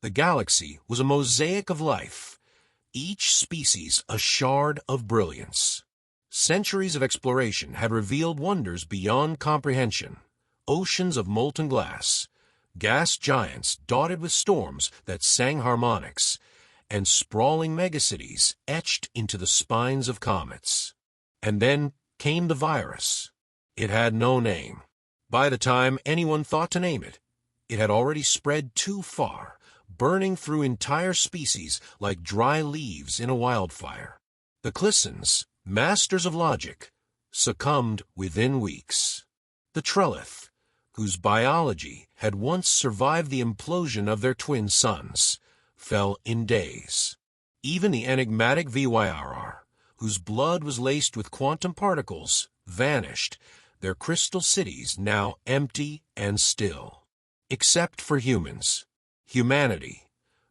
The galaxy was a mosaic of life, each species a shard of brilliance. Centuries of exploration had revealed wonders beyond comprehension, oceans of molten glass, gas giants dotted with storms that sang harmonics, and sprawling megacities etched into the spines of comets. And then came the virus. It had no name. By the time anyone thought to name it, it had already spread too far, burning through entire species like dry leaves in a wildfire. The Clissons, masters of logic, succumbed within weeks. The Derelict, whose biology had once survived the implosion of their twin suns, fell in days. Even the enigmatic VYRR, whose blood was laced with quantum particles, vanished, their crystal cities now empty and still. Except for humans. Humanity,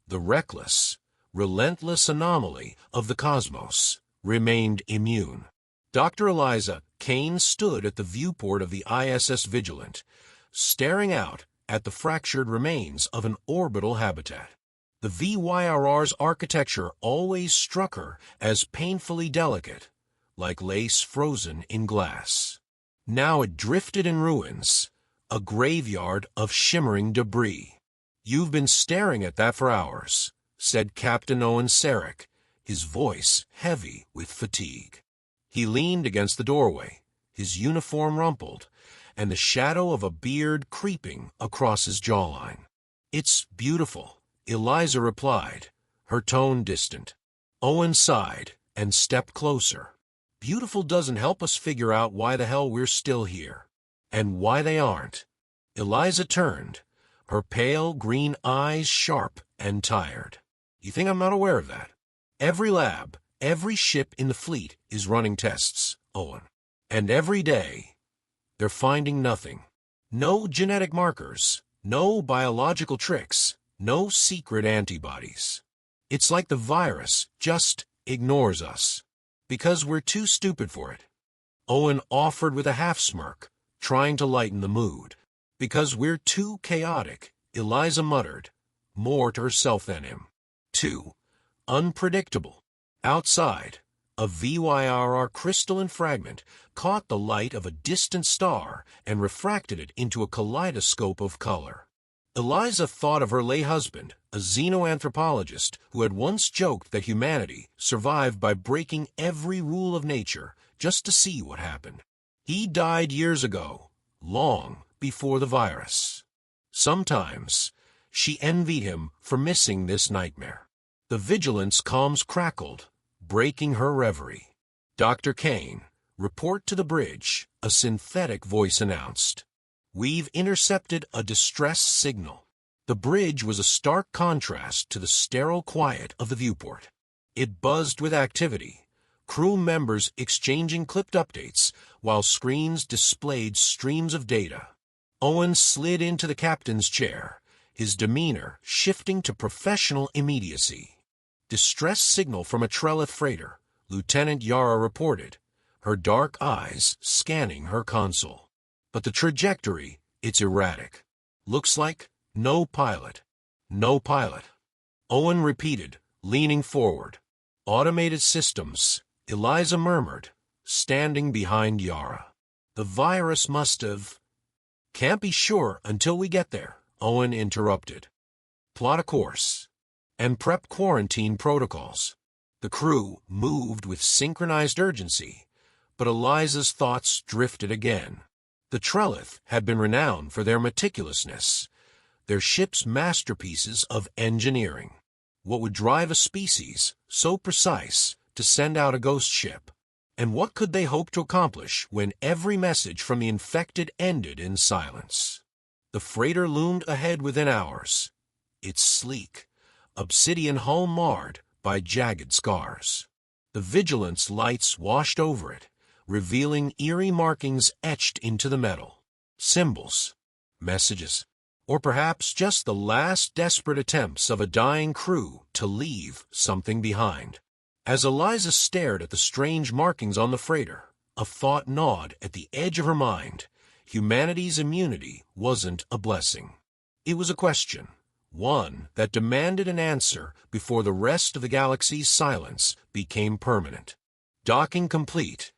the reckless, relentless anomaly of the cosmos, remained immune. Dr. Eliza Kane stood at the viewport of the ISS Vigilant, staring out at the fractured remains of an orbital habitat. The VYRR's architecture always struck her as painfully delicate, like lace frozen in glass. Now it drifted in ruins, a graveyard of shimmering debris. "You've been staring at that for hours," said Captain Owen, his voice heavy with fatigue. He leaned against the doorway, his uniform rumpled, and the shadow of a beard creeping across his jawline. "It's beautiful," Eliza replied, her tone distant. Owen sighed and stepped closer. "Beautiful doesn't help us figure out why the hell we're still here. And why they aren't." Eliza turned, her pale green eyes sharp and tired. "You think I'm not aware of that? Every lab, every ship in the fleet is running tests, Owen. And every day, they're finding nothing. No genetic markers, no biological tricks, no secret antibodies. It's like the virus just ignores us, because we're too stupid for it." Owen offered with a half-smirk, trying to lighten the mood. "Because we're too chaotic," Eliza muttered, more to herself than him. "Too unpredictable." Outside, a VYRR crystalline fragment caught the light of a distant star and refracted it into a kaleidoscope of color. Eliza thought of her late husband, a xenoanthropologist who had once joked that humanity survived by breaking every rule of nature just to see what happened. He died years ago, long before the virus. Sometimes she envied him for missing this nightmare. The Vigilant's comms crackled, breaking her reverie. "Dr. Kane, report to the bridge," a synthetic voice announced. "We've intercepted a distress signal." The bridge was a stark contrast to the sterile quiet of the viewport. It buzzed with activity, crew members exchanging clipped updates, while screens displayed streams of data. Owen slid into the captain's chair, his demeanor shifting to professional immediacy. "Distress signal from a Derelict freighter," Lieutenant Yara reported, her dark eyes scanning her console. "But the trajectory, it's erratic. Looks like no pilot. No pilot." Owen repeated, leaning forward. "Automated systems," Eliza murmured, standing behind Yara. "The virus must have—" "Can't be sure until we get there," Owen interrupted. "Plot a course. And prep quarantine protocols." The crew moved with synchronized urgency, but Eliza's thoughts drifted again. The Derelict had been renowned for their meticulousness, their ships masterpieces of engineering. What would drive a species so precise to send out a ghost ship? And what could they hope to accomplish when every message from the infected ended in silence? The freighter loomed ahead within hours, its sleek, obsidian hull marred by jagged scars. The Vigilant's lights washed over it, revealing eerie markings etched into the metal. Symbols, messages, or perhaps just the last desperate attempts of a dying crew to leave something behind. As Eliza stared at the strange markings on the freighter, a thought gnawed at the edge of her mind. Humanity's immunity wasn't a blessing. It was a question. one that demanded an answer before the rest of the galaxy's silence became permanent. Docking complete,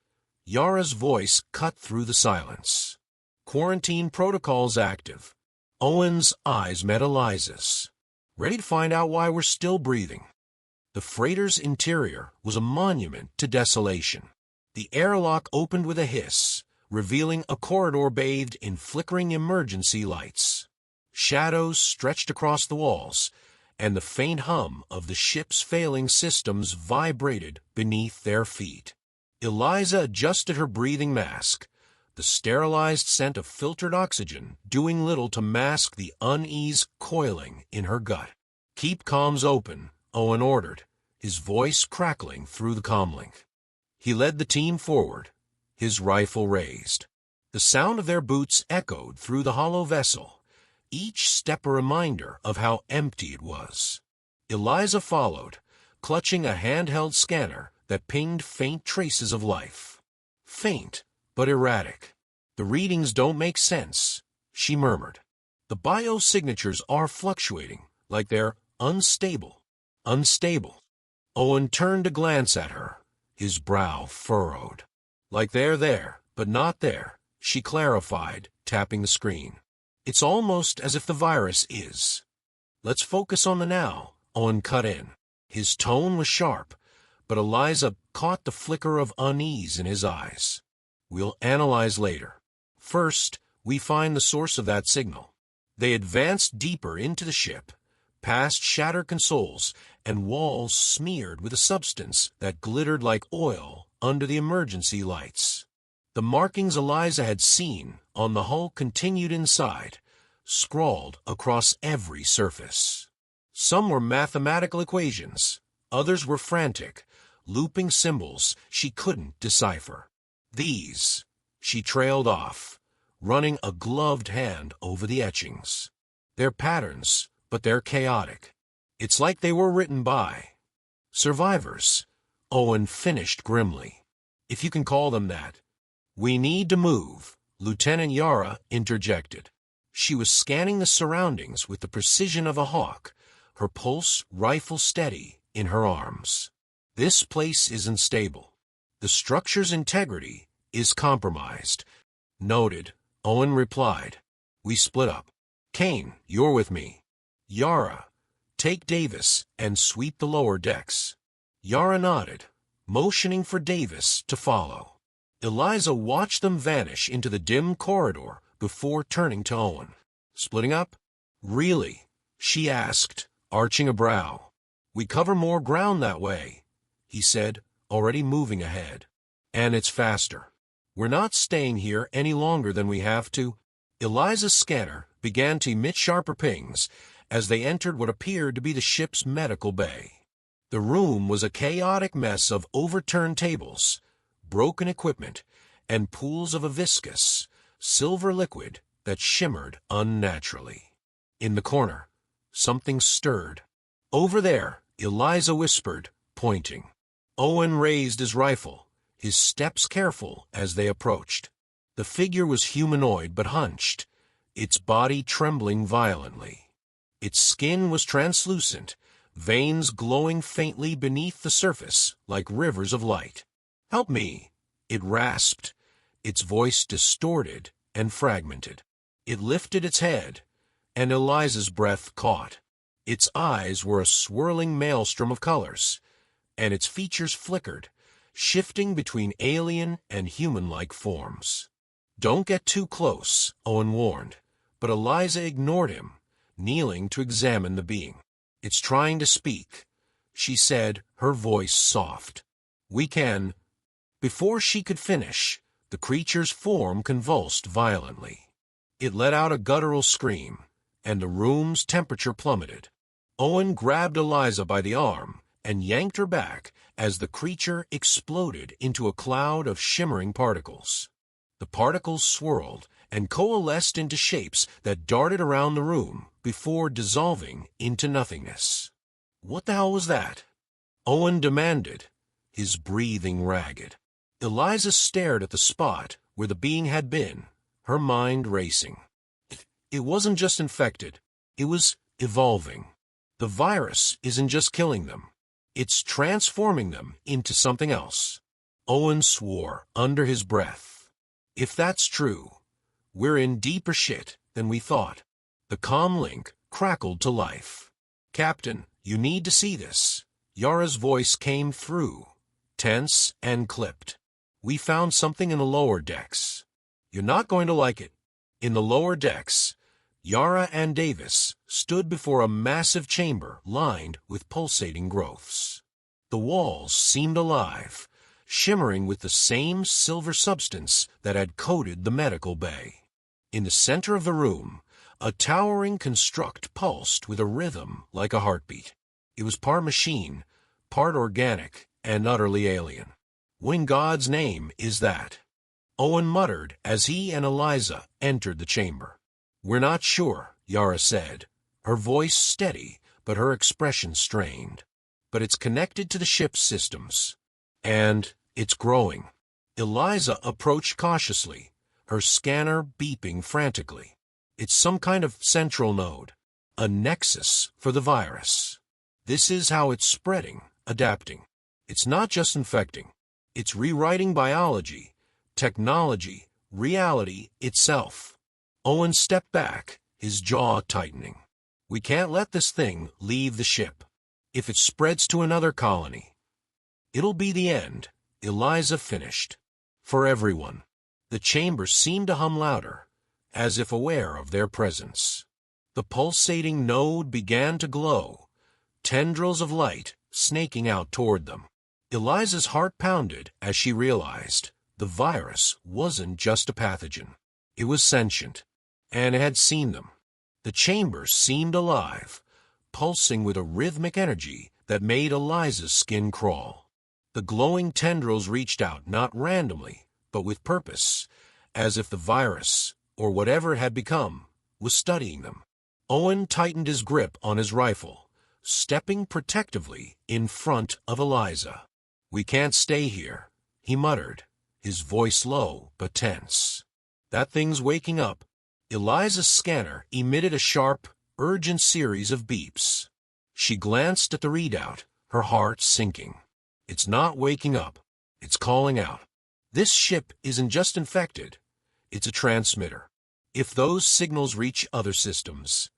Yara's voice cut through the silence. Quarantine protocols active. Owen's eyes met Eliza's. Ready to find out why we're still breathing. The freighter's interior was a monument to desolation. The airlock opened with a hiss, revealing a corridor bathed in flickering emergency lights. Shadows stretched across the walls, and the faint hum of the ship's failing systems vibrated beneath their feet. Eliza adjusted her breathing mask, the sterilized scent of filtered oxygen doing little to mask the unease coiling in her gut. "Keep comms open," Owen ordered, his voice crackling through the comlink. He led the team forward, his rifle raised. The sound of their boots echoed through the hollow vessel, each step a reminder of how empty it was. Eliza followed, clutching a handheld scanner that pinged faint traces of life. Faint, but erratic. "The readings don't make sense," she murmured. "The biosignatures are fluctuating, like they're unstable." Unstable. Owen turned to glance at her, his brow furrowed. "Like they're there, but not there," she clarified, tapping the screen. "It's almost as if the virus is." "Let's focus on the now," Owen cut in. His tone was sharp, but Eliza caught the flicker of unease in his eyes. "We'll analyze later. First, we find the source of that signal." They advanced deeper into the ship, past shattered consoles and walls smeared with a substance that glittered like oil under the emergency lights. The markings Eliza had seen on the hull continued inside, scrawled across every surface. Some were mathematical equations, others were frantic, looping symbols she couldn't decipher. "These," she trailed off, running a gloved hand over the etchings. "They're patterns, but they're chaotic. It's like they were written by survivors," Owen finished grimly. "If you can call them that." "We need to move," Lieutenant Yara interjected. She was scanning the surroundings with the precision of a hawk, her pulse rifle steady in her arms. "This place isn't stable. The structure's integrity is compromised." "Noted," Owen replied. "We split up. Kane, you're with me. Yara, take Davis and sweep the lower decks." Yara nodded, motioning for Davis to follow. Eliza watched them vanish into the dim corridor before turning to Owen. "Splitting up?" "Really?" she asked, arching a brow. "We cover more ground that way," he said, already moving ahead. "And it's faster. We're not staying here any longer than we have to." Eliza's scanner began to emit sharper pings as they entered what appeared to be the ship's medical bay. The room was a chaotic mess of overturned tables, broken equipment, and pools of a viscous, silver liquid that shimmered unnaturally. In the corner, something stirred. "Over there," Eliza whispered, pointing. Owen raised his rifle, his steps careful as they approached. The figure was humanoid but hunched, its body trembling violently. Its skin was translucent, veins glowing faintly beneath the surface like rivers of light. "Help me," it rasped, its voice distorted and fragmented. It lifted its head, and Eliza's breath caught. Its eyes were a swirling maelstrom of colors, and its features flickered, shifting between alien and human-like forms. "Don't get too close," Owen warned, but Eliza ignored him, kneeling to examine the being. "It's trying to speak," she said, her voice soft. "We can—" Before she could finish, the creature's form convulsed violently. It let out a guttural scream, and the room's temperature plummeted. Owen grabbed Eliza by the arm and yanked her back as the creature exploded into a cloud of shimmering particles. The particles swirled and coalesced into shapes that darted around the room before dissolving into nothingness. "What the hell was that?" Owen demanded, his breathing ragged. Eliza stared at the spot where the being had been, her mind racing. It wasn't just infected. It was evolving. The virus isn't just killing them. It's transforming them into something else. Owen swore under his breath. If that's true, we're in deeper shit than we thought. The comm link crackled to life. Captain, you need to see this. Yara's voice came through, tense and clipped. We found something in the lower decks. You're not going to like it. In the lower decks, Yara and Davis stood before a massive chamber lined with pulsating growths. The walls seemed alive, shimmering with the same silver substance that had coated the medical bay. In the center of the room, a towering construct pulsed with a rhythm like a heartbeat. It was part machine, part organic, and utterly alien. What in God's name is that? Owen muttered as he and Eliza entered the chamber. We're not sure, Yara said, her voice steady but her expression strained. But it's connected to the ship's systems. And it's growing. Eliza approached cautiously, her scanner beeping frantically. It's some kind of central node, a nexus for the virus. This is how it's spreading, adapting. It's not just infecting. It's rewriting biology, technology, reality itself. Owen stepped back, his jaw tightening. We can't let this thing leave the ship. If it spreads to another colony, it'll be the end, Eliza finished. For everyone. The chamber seemed to hum louder, as if aware of their presence. The pulsating node began to glow, tendrils of light snaking out toward them. Eliza's heart pounded as she realized the virus wasn't just a pathogen. It was sentient, and it had seen them. The chamber seemed alive, pulsing with a rhythmic energy that made Eliza's skin crawl. The glowing tendrils reached out not randomly, but with purpose, as if the virus, or whatever it had become, was studying them. Owen tightened his grip on his rifle, stepping protectively in front of Eliza. We can't stay here, he muttered, his voice low but tense. That thing's waking up. Eliza's scanner emitted a sharp, urgent series of beeps. She glanced at the readout, her heart sinking. It's not waking up. It's calling out. This ship isn't just infected. It's a transmitter. If those signals reach other systems,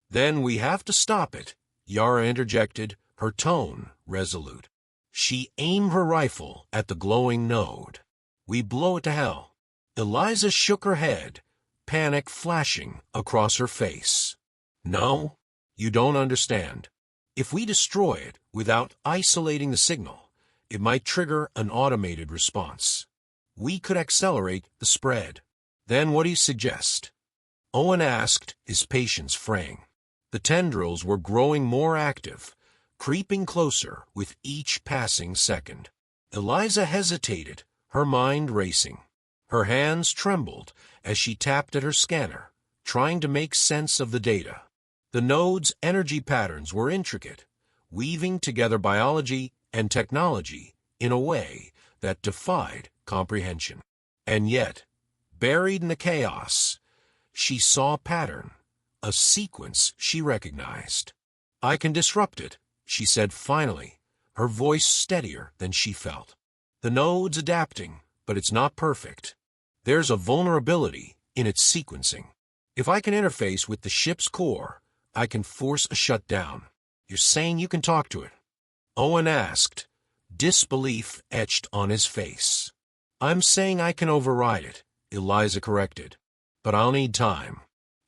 then we have to stop it, Yara interjected, her tone resolute. She aimed her rifle at the glowing node. We blow it to hell. Eliza shook her head, panic flashing across her face. No, you don't understand. If we destroy it without isolating the signal, it might trigger an automated response. We could accelerate the spread. Then what do you suggest? Owen asked, his patience fraying. The tendrils were growing more active, creeping closer with each passing second. Eliza hesitated, her mind racing. Her hands trembled as she tapped at her scanner, trying to make sense of the data. The node's energy patterns were intricate, weaving together biology and technology in a way that defied comprehension. And yet, buried in the chaos, she saw a pattern, a sequence she recognized. I can disrupt it, she said finally, her voice steadier than she felt. The node's adapting, but it's not perfect. There's a vulnerability in its sequencing. If I can interface with the ship's core, I can force a shutdown. You're saying you can talk to it? Owen asked, disbelief etched on his face. I'm saying I can override it, Eliza corrected. But I'll need time,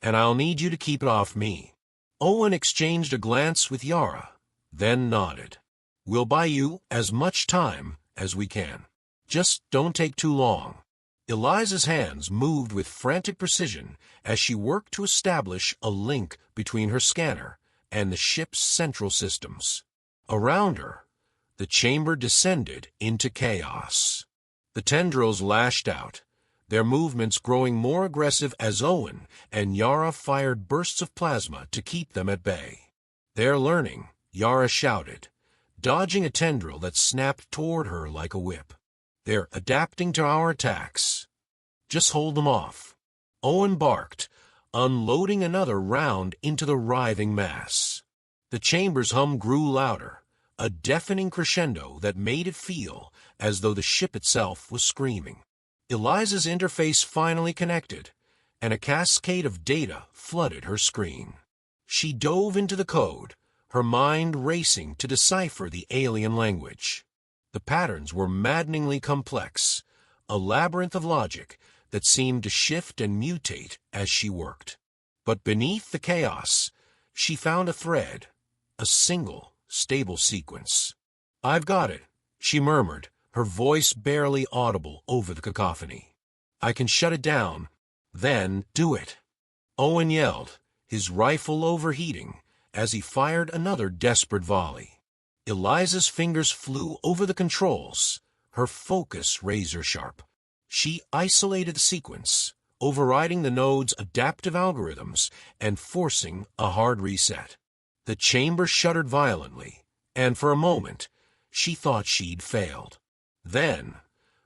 and I'll need you to keep it off me. Owen exchanged a glance with Yara, then nodded. We'll buy you as much time as we can. Just don't take too long. Eliza's hands moved with frantic precision as she worked to establish a link between her scanner and the ship's central systems. Around her, the chamber descended into chaos. The tendrils lashed out, their movements growing more aggressive as Owen and Yara fired bursts of plasma to keep them at bay. They're learning, Yara shouted, dodging a tendril that snapped toward her like a whip. They're adapting to our attacks. Just hold them off. Owen barked, unloading another round into the writhing mass. The chamber's hum grew louder, a deafening crescendo that made it feel as though the ship itself was screaming. Eliza's interface finally connected, and a cascade of data flooded her screen. She dove into the code, her mind racing to decipher the alien language. The patterns were maddeningly complex, a labyrinth of logic that seemed to shift and mutate as she worked. But beneath the chaos, she found a thread, a single, stable sequence. "I've got it," she murmured, her voice barely audible over the cacophony. "I can shut it down." "Then do it," Owen yelled, his rifle overheating as he fired another desperate volley. Eliza's fingers flew over the controls, her focus razor-sharp. She isolated the sequence, overriding the node's adaptive algorithms and forcing a hard reset. The chamber shuddered violently, and for a moment, she thought she'd failed. Then,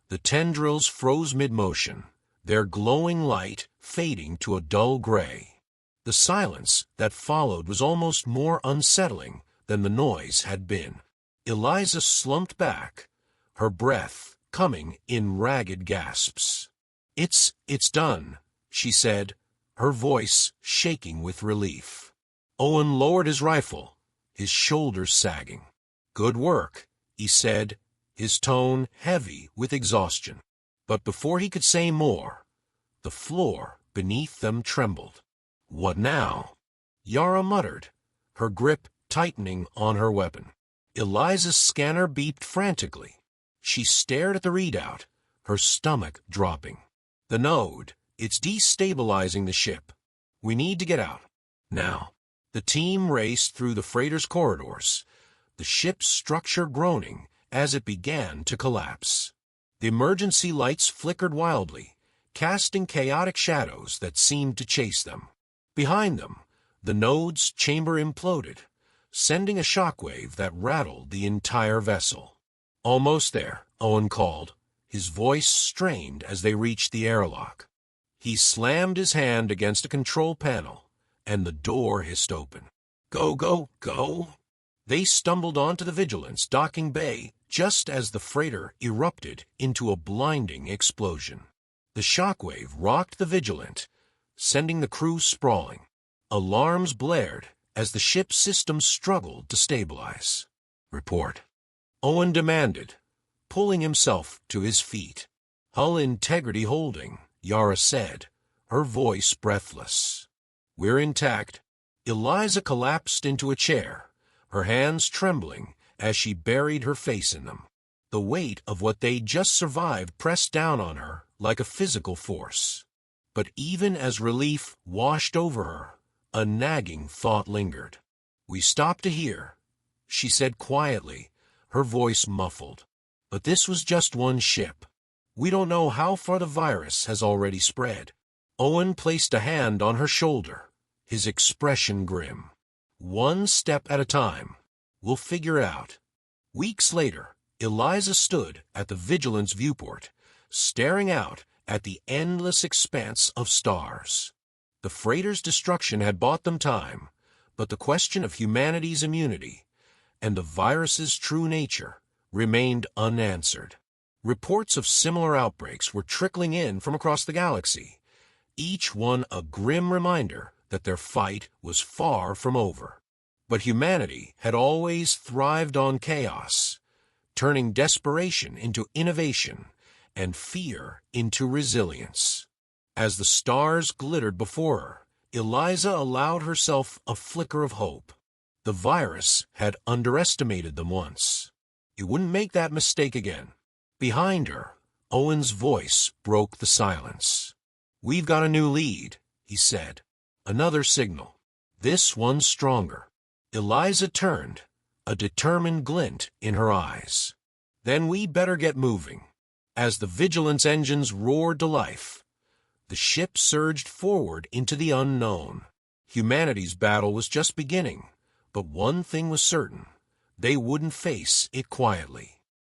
the tendrils froze mid-motion, their glowing light fading to a dull gray. The silence that followed was almost more unsettling than the noise had been. Eliza slumped back, her breath coming in ragged gasps. It's done," she said, her voice shaking with relief. Owen lowered his rifle, his shoulders sagging. "Good work," he said, his tone heavy with exhaustion. But before he could say more, the floor beneath them trembled. "What now?" Yara muttered, her grip tightening on her weapon. Eliza's scanner beeped frantically. She stared at the readout, her stomach dropping. "The node, it's destabilizing the ship. We need to get out. Now." The team raced through the freighter's corridors, the ship's structure groaning as it began to collapse. The emergency lights flickered wildly, casting chaotic shadows that seemed to chase them. Behind them, the node's chamber imploded, sending a shockwave that rattled the entire vessel. "Almost there," Owen called, his voice strained as they reached the airlock. He slammed his hand against a control panel, and the door hissed open. "Go, go, go!" They stumbled onto the Vigilant's docking bay just as the freighter erupted into a blinding explosion. The shockwave rocked the Vigilant, sending the crew sprawling. Alarms blared as the ship's systems struggled to stabilize. "Report," Owen demanded, pulling himself to his feet. "Hull integrity holding," Yara said, her voice breathless. "We're intact." Eliza collapsed into a chair, her hands trembling as she buried her face in them. The weight of what they'd just survived pressed down on her like a physical force. But even as relief washed over her, a nagging thought lingered. "We stopped to hear," she said quietly, her voice muffled. "But this was just one ship. We don't know how far the virus has already spread." Owen placed a hand on her shoulder, his expression grim. "One step at a time. We'll figure it out." Weeks later, Eliza stood at the Vigilant's viewport, staring out at the endless expanse of stars. The freighter's destruction had bought them time, but the question of humanity's immunity and the virus's true nature remained unanswered. Reports of similar outbreaks were trickling in from across the galaxy, each one a grim reminder that their fight was far from over. But humanity had always thrived on chaos, turning desperation into innovation and fear into resilience. As the stars glittered before her, Eliza allowed herself a flicker of hope. The virus had underestimated them once. It wouldn't make that mistake again. Behind her, Owen's voice broke the silence. "We've got a new lead," he said. "Another signal. This one's stronger." Eliza turned, a determined glint in her eyes. "Then we better get moving." As the Vigilant's engines roared to life, the ship surged forward into the unknown. Humanity's battle was just beginning, but one thing was certain: they wouldn't face it quietly.